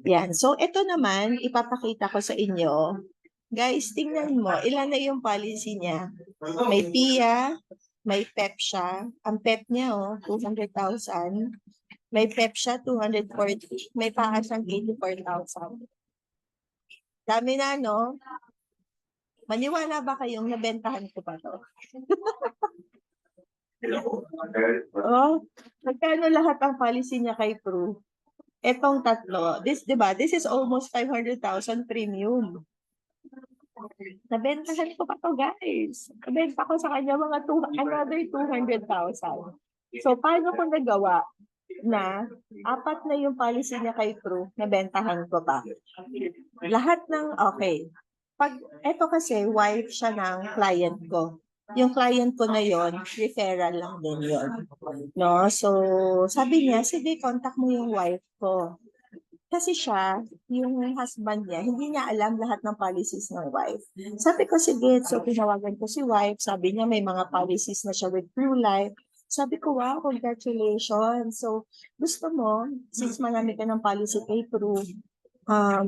[SPEAKER 1] Yan. So, ito naman, ipapakita ko sa inyo. Guys, tingnan mo, ilan na yung policy niya. May PIA, may PEP siya. Ang PEP niya, 200,000. May PEP siya, 240. May PAA siyang 84,000. Dami na, no? Maniwala ba kayong nabentahan ko pa to? Oh, magkano lahat ang policy niya kay Pru? Etong tatlo. This, 'di ba? This is almost 500,000 premium. Nabentahan ko pa to, guys. Nabenta ko sa kanya mga another 200,000. So, paano ko nagawa na apat na yung policy niya kay Pru, nabentahan ko pa? Lahat ng, okay. Eto kasi, wife siya ng client ko. Yung client ko na yon, referral lang din yon. No? So, sabi niya, sige, contact mo yung wife ko. Kasi siya, yung husband niya, hindi niya alam lahat ng policies ng wife. Sabi ko, sige, so tinawagan ko si wife, sabi niya may mga policies na siya with Pru Life. Sabi ko, wow, congratulations. So, gusto mo, since marami ka ng policy kay Pru,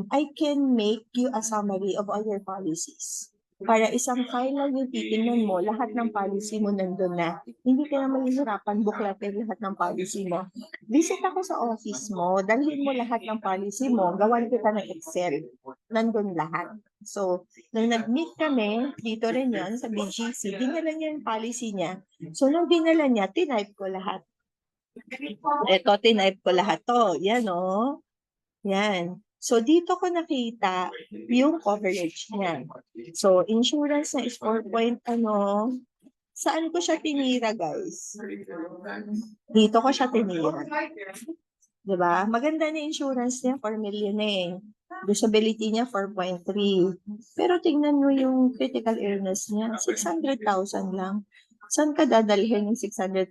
[SPEAKER 1] I can make you a summary of all your policies. Para isang file lang yung titingnan mo, lahat ng policy mo nandun na. Hindi ka na mahihirapan buklatin lahat ng policy mo. Visit ako sa office mo, dalhin mo lahat ng policy mo, gawan kita ng Excel. Nandun lahat. So, nung nag-meet kami, dito rin yan sa BGC, dinala niya yung policy niya. So, nung dinala niya, tinype ko lahat. Ito, tinype ko lahat to. Yan, oh. Yan. So, dito ko nakita yung coverage niya. So, insurance na is 4 point ano. Saan ko siya tinira, guys? Dito ko siya tinira. Diba? Maganda na insurance niya, 4 million eh. Disability niya, 4.3. Pero tingnan mo yung critical illness niya, 600,000 lang. Saan ka dadalhin yung 600,000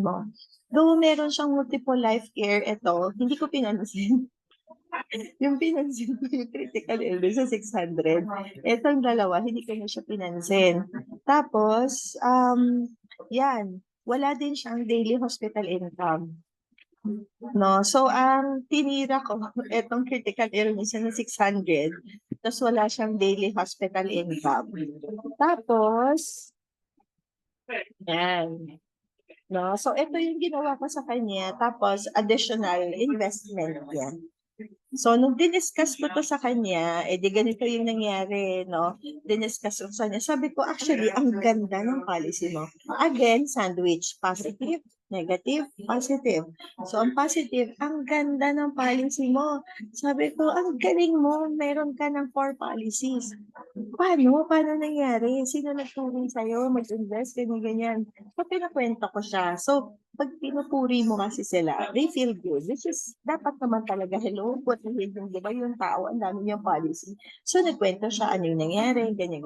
[SPEAKER 1] mo? Though meron siyang multiple life care, ito, hindi ko pinansin. Yung pinansin ko yung critical illness sa 600. Etong dalawa, hindi ko na siya pinansin. Tapos, yan, wala din siyang daily hospital income. No, so ang tinira ko, etong critical illness na 600, tapos wala siyang daily hospital income. Tapos, yan. No, so ito yung ginawa ko sa kanya, tapos additional investment yan. So, nung diniscuss ko to sa kanya, di ganito yung nangyari, no? Diniscuss ko sa kanya. Sabi ko, actually, ang ganda ng policy mo. Again, sandwich. Positive, negative, positive. So, ang positive, ang ganda ng policy mo. Sabi ko, ang galing mo. Meron ka ng 4 policies. Paano? Paano nangyari? Sino nagturing sa'yo? Mag-invest, ganyan. So, pinakwento ko siya. So, pag pinupuri mo kasi sila, they feel good. Which is, dapat naman talaga, hello, putihin yung, di ba, yung tao, ang dami niyang policy. So, nagkwento siya, ano yung nangyari, ganyan.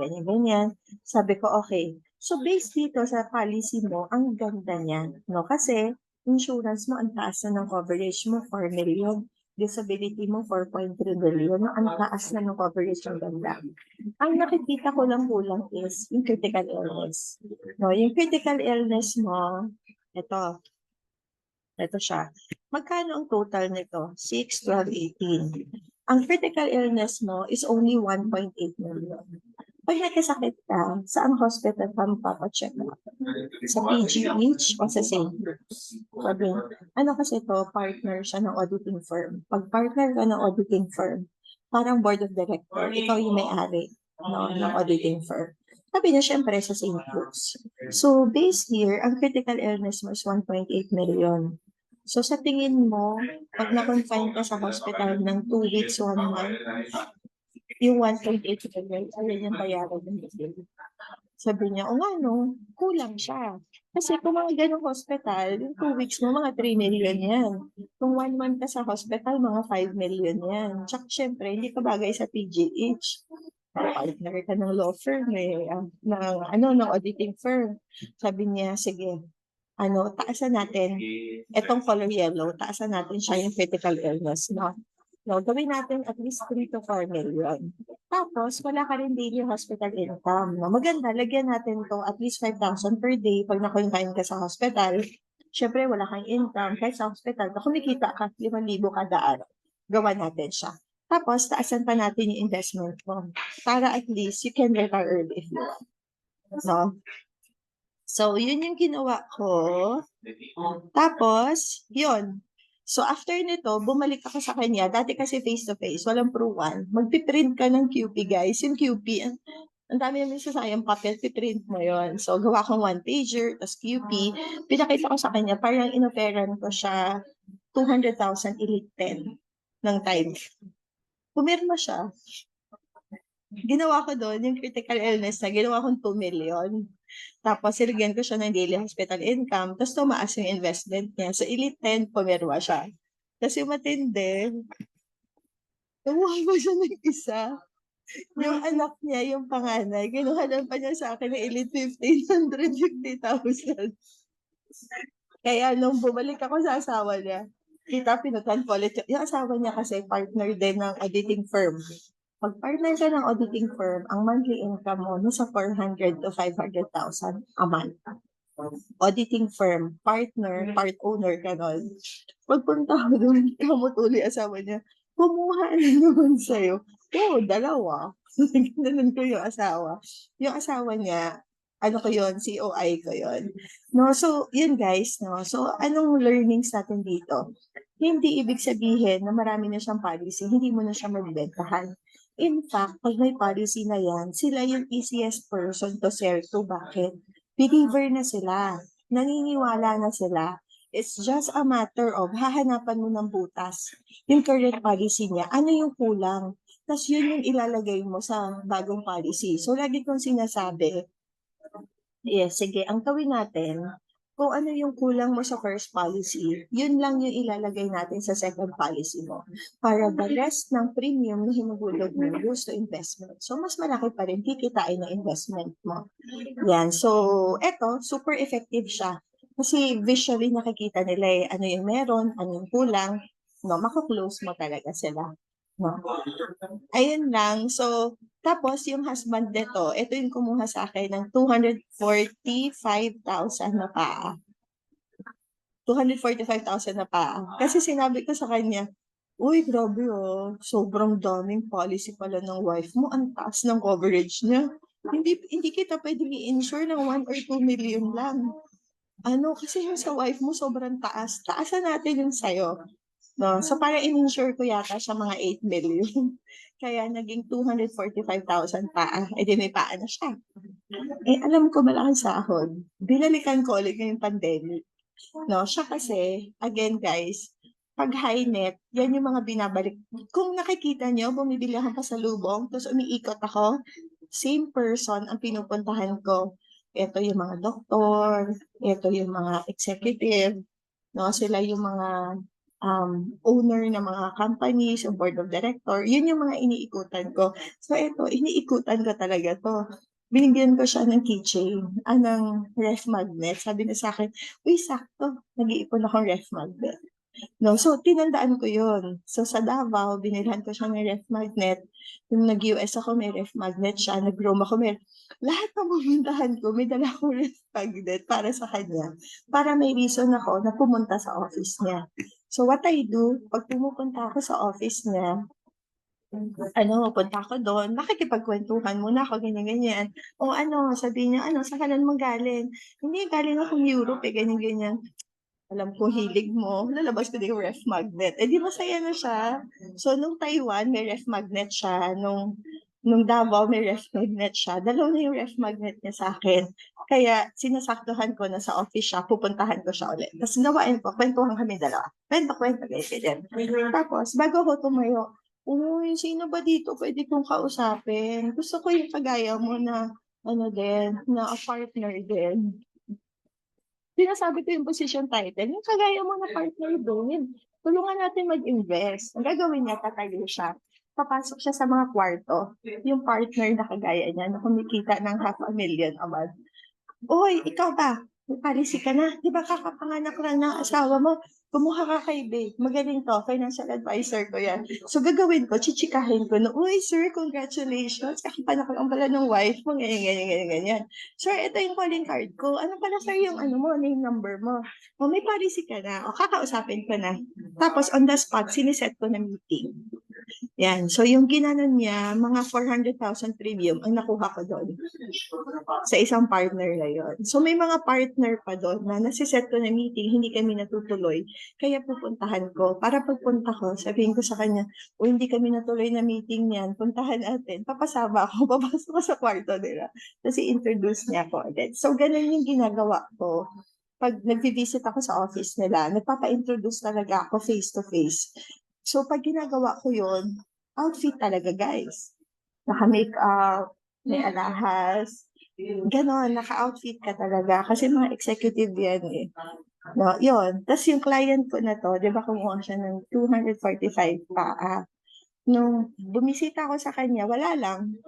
[SPEAKER 1] Sabi ko, okay. So, based dito sa policy mo, ang ganda niya, no? Kasi, insurance mo, ang taas na ng coverage mo, 4 million. Disability mo, 4.3 billion. Ang taas na ng coverage, ang ganda. Ang nakikita ko lang kulang is yung critical illness. No, yung critical illness mo, ito siya. Magkano ang total nito? 6, 12, 18. Ang critical illness mo is only 1.8 million. Pag nagkasakit ka, saan hospital ka mapapacheck up? Sa PGH o sa St. Luke's? Sabi, ano kasi ito, partner siya ng auditing firm. Pag partner ka ng auditing firm, parang board of director, ikaw yung may-ari, no, ng auditing firm. Sabi niya, syempre, sa St. Luke's. So, based here, ang critical illness mo is 1.8 million. So, sa tingin mo, pag na-confine ka sa hospital ng 2 weeks, 1 month, yung 1.8 million, ayun yung bayaran ng bill. Sabi niya, o nga no, kulang siya. Kasi kung mga ganong hospital, yung 2 weeks mo, mga 3 million yan. Kung 1 month ka sa hospital, mga 5 million yan. Tsaka syempre, hindi ka bagay sa PGH. Partner ka ng law firm, ng auditing firm. Sabi niya, sige, taasan natin, etong color yellow, taasan natin siya yung critical illness, no? No, gawin natin at least 3 to 4 million. Tapos, wala ka rin daily hospital income. No? Maganda, lagyan natin to at least 5,000 per day pag nakunkain ka sa hospital. Siyempre, wala kang income. Kahit sa hospital, kumikita ka 5,000 kada araw. Gawa natin siya. Tapos, taasan pa natin yung investment mo. Para at least you can retire early if you want. No? So, yun yung ginawa ko. Tapos, yun. So, after nito, bumalik ako sa kanya. Dati kasi face-to-face, walang Pru 1. Magpiprint ka ng QP, guys. Yung QP, Ang dami naman sasayang papel, piprint mo yon. So, gawa kong one-pager, tas QP. Pinakita ko sa kanya, parang inoperan ko siya 200,000 elite 10 ng time. Pumirma siya. Ginawa ko doon, yung critical illness na ginawa kong 2 million. Tapos, silagyan ko siya ng daily hospital income, tapos tumaas yung investment niya. So, elite 10, pumirma siya. Tapos yung matindi, kumuha pa siya ng isa. Yung anak niya, yung panganay, kinuhanan pa niya sa akin ng elite 1,550,000. Kaya nung bumalik ako sa asawa niya, kita pinutan ko ulit yung asawa niya kasi partner din ng auditing firm. Pag partner ka ng auditing firm, ang monthly income mo nasa 400 to 500,000 a month. Auditing firm, partner, part owner ka nun. Pagpunta ko doon, kamutuloy asawa niya, kumuha na naman sa'yo. Oo, dalawa. Ganun ko yung asawa. Yung asawa niya, ano ko yun, COI ko yun. No, so, yun guys, no. So, anong learnings natin dito? Hindi ibig sabihin na marami na siyang policy, hindi mo na siya magbentahan. In fact, pag may policy na yan, sila yung easiest person to sell to. Bakit? Believer na sila. Naniniwala na sila. It's just a matter of hahanapan mo ng butas. Yung current policy niya, ano yung kulang? Tapos yun yung ilalagay mo sa bagong policy. So, lagi kong sinasabi, yes, sige, ang gawin natin, kung ano yung kulang mo sa first policy, yun lang yung ilalagay natin sa second policy mo. Para the rest ng premium na hinugulog mo goes to investment. So, mas malaki pa rin kikitain ng investment mo. Yan. So, eto, super effective siya. Kasi visually nakikita nila ano yung meron, ano yung kulang, no, mako-close mo talaga sila. No? Ayun lang. So, tapos yung husband nito, ito yung kumuha sa akin ng 245,000 na paa. 245,000 na paa. Kasi sinabi ko sa kanya, uy, grabe sobrang daming policy pala ng wife mo. Ang taas ng coverage niya. Hindi kita pwedeng i-insure ng 1 or 2 million lang. Kasi yung sa wife mo sobrang taas. Taasan natin yung sa'yo. No? So, para in-insure ko yata sa mga 8 million. Kaya naging 245,000 paa. Di may paa na siya. Alam ko malaking sahod. Binalikan ko ulit yung pandemic. No? Siya kasi, again guys, pag high net, yan yung mga binabalik. Kung nakikita nyo, bumibili akong pasalubong, tapos umiikot ako, same person ang pinupuntahan ko. Ito yung mga doktor, ito yung mga executive, no? Sila yung mga owner ng mga companies, yung board of director, yun yung mga iniikutan ko. So ito, iniikutan ko talaga to. Binigyan ko siya ng keychain, ng ref magnet. Sabi na sa akin, uy, sakto, nag-iipon akong ref magnet. No, so tinandaan ko yun. So sa Davao, binilhan ko siya ng ref magnet. Nung nag-US ako, may ref magnet siya. Nag-Rome ako, lahat ng pumuntahan ko, may dala akong ref magnet para sa kanya. Para may reason ako na pumunta sa office niya. So what I do, pag pumupunta ako sa office niya, punta ako doon, makikipagkwentuhan muna ako, ganyan-ganyan. O sabihin niya, saan ka naman galing? Hindi, galing akong Europe, ganyan-ganyan. Alam ko hilig mo, lalabas ko din yung ref magnet. Di masaya na siya. So, nung Taiwan, may ref magnet siya. Nung Davao, may ref magnet siya. Dalawa na yung ref magnet niya sa akin. Kaya, sinasaktuhan ko na sa office siya, pupuntahan ko siya ulit. Tapos, gawain ko, kwentuhan kami dalawa. Kwento, ganyan. Tapos, bago ko tumayo, uy, sino ba dito pwede kong kausapin? Gusto ko yung kagaya mo na, na a partner din. Sinasabi ko yung position title, yung kagaya mo na partner doon. Tulungan natin mag-invest. Ang gagawin niya, tatayo siya. Papasok siya sa mga kwarto. Yung partner na kagaya niya, na kumikita ng 500,000 a month. Uy, ikaw ba? May policy ka na. Di ba kakapanganak lang ng asawa mo? Kumuha ka kay babe. Magaling to. Financial advisor ko yan. So gagawin ko, chichikahin ko na, uy sir, congratulations. Kakapanak lang pala ng wife mo. Ganyan. Sir, ito yung calling card ko. Ano pala sir yung name number mo? O may policy ka na. O kakausapin ko na. Tapos on the spot, siniset ko na meeting. Yan. So yung ginanon niya, mga 400,000 premium ang nakuha ko doon sa isang partner na yon. So may mga partner pa doon na nasiset ko na meeting, hindi kami natutuloy. Kaya pupuntahan ko. Para pagpunta ko, sabihin ko sa kanya, o hindi kami natuloy na meeting niyan, puntahan natin. Papasama ako, papasok ko sa kwarto nila. Tapos i-introduce niya ako agad. So ganun yung ginagawa ko. Pag nag-visit ako sa office nila, nagpapa-introduce talaga ako face to face. So pag ginagawa ko yun, outfit talaga guys. Naka-makeup, may alahas, ganon, naka-outfit ka talaga. Kasi mga executive yan eh. No, yun. Tapos yung client ko na to, di ba kumuha siya ng 245 pa. Nung bumisita ako sa kanya, wala lang.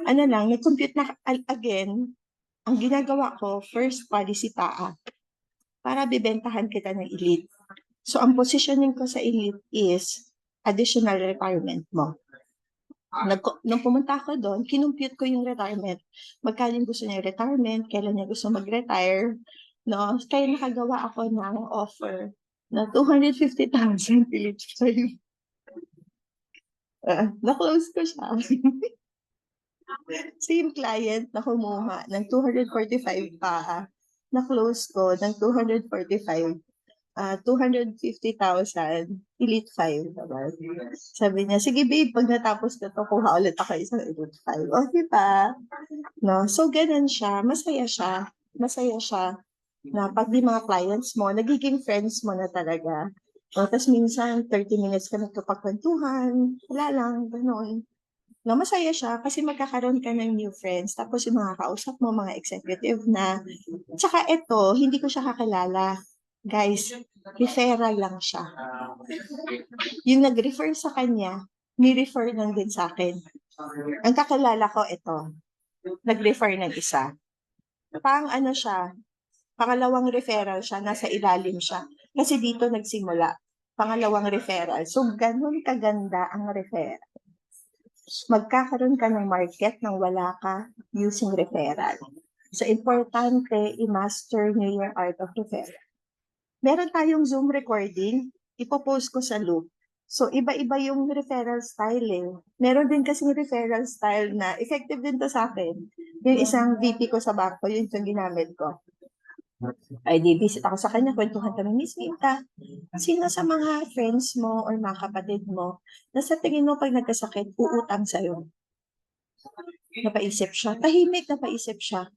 [SPEAKER 1] Ano lang, nag-compute na again. Ang ginagawa ko, first policy pa para bibentahan kita ng elite. So, ang positioning ko sa elite is additional retirement mo. Nung pumunta ako doon, kinumpute ko yung retirement. Magkano gusto niya retirement, kailan niya gusto mag-retire. No? Kaya nakagawa ako ng offer na 250,000 Philippine. Na-close ko siya. Same client na kumuha ng 245 pa. Na-close ko ng 245. 250,000, elite 5 naman. Sabi niya, sige babe, pag natapos ko to, kuha ulit ako isang elite 5. O, diba? No? So, ganun siya. Masaya siya. Masaya siya na pag di mga clients mo, nagiging friends mo na talaga. No? Tapos minsan, 30 minutes ka nagkapagkwentuhan. Wala lang, ganun. No, masaya siya kasi magkakaroon ka ng new friends. Tapos yung mga kausap mo, mga executive na. Tsaka ito, hindi ko siya kakilala. Guys, referral lang siya. Yung nag-refer sa kanya, ni-refer lang din sa akin. Ang kakilala ko, ito. Nag-refer ng isa. Ano siya, pangalawang referral siya, nasa ilalim siya. Kasi dito nagsimula. Pangalawang referral. So, ganun kaganda ang referral. Magkakaroon ka ng market nang wala ka using referral. So, importante, i-master niyo yung art of referral. Meron tayong Zoom recording, ipopost ko sa Loop. So, iba-iba yung referral style eh. Meron din kasing referral style na effective din to sa akin. Yung isang VP ko sa bangko, yun yung ginamit ko. Ay, di-visit ako sa kanya, kwentuhan kami, Miss Minta, sino sa mga friends mo or mga kapatid mo na sa tingin mo pag nagkasakit, uutang sa'yo? Napaisip siya. Tahimik, napaisip siya.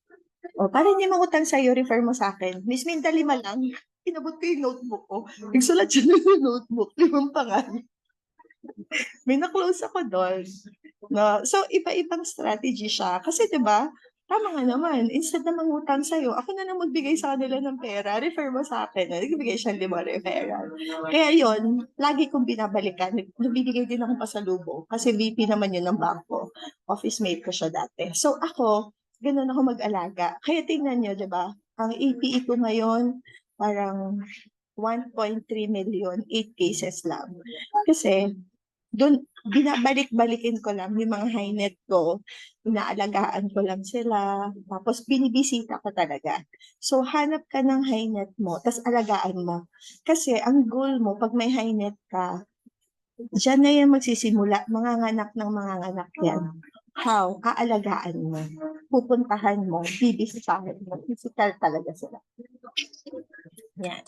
[SPEAKER 1] O, para hindi mangutang sa'yo, refer mo sa akin. Miss Minta, 5 lang. Inabot ko yung notebook ko. Nagsulat siya ng notebook, 5 pangalan. May na-close ako doon. No? So, iba-ibang strategy siya. Kasi, di ba, tama nga naman, instead na mangutang sa'yo, ako na lang magbigay sa kanila ng pera, refer mo sa akin. Nagbigay siya 5 referral. Kaya yon lagi kong binabalikan. Nagbibigay din akong pasalubong. Kasi VP naman yun ng bangko. Office mate ko siya dati. So, ako, ganun ako mag-alaga. Kaya tingnan nyo, di ba? Ang APE ko ngayon, parang 1.3 million, 8 cases lang. Kasi, doon, binabalik-balikin ko lang yung mga high net ko, inaalagaan ko lang sila, tapos binibisita ko talaga. So, hanap ka ng high net mo, tapos alagaan mo. Kasi, ang goal mo, pag may high net ka, diyan na yan magsisimula, manganganak ng manganganak yan. How? Aalagaan mo. Pupuntahan mo, bibisitahin mo. Physical talaga sila. Yan.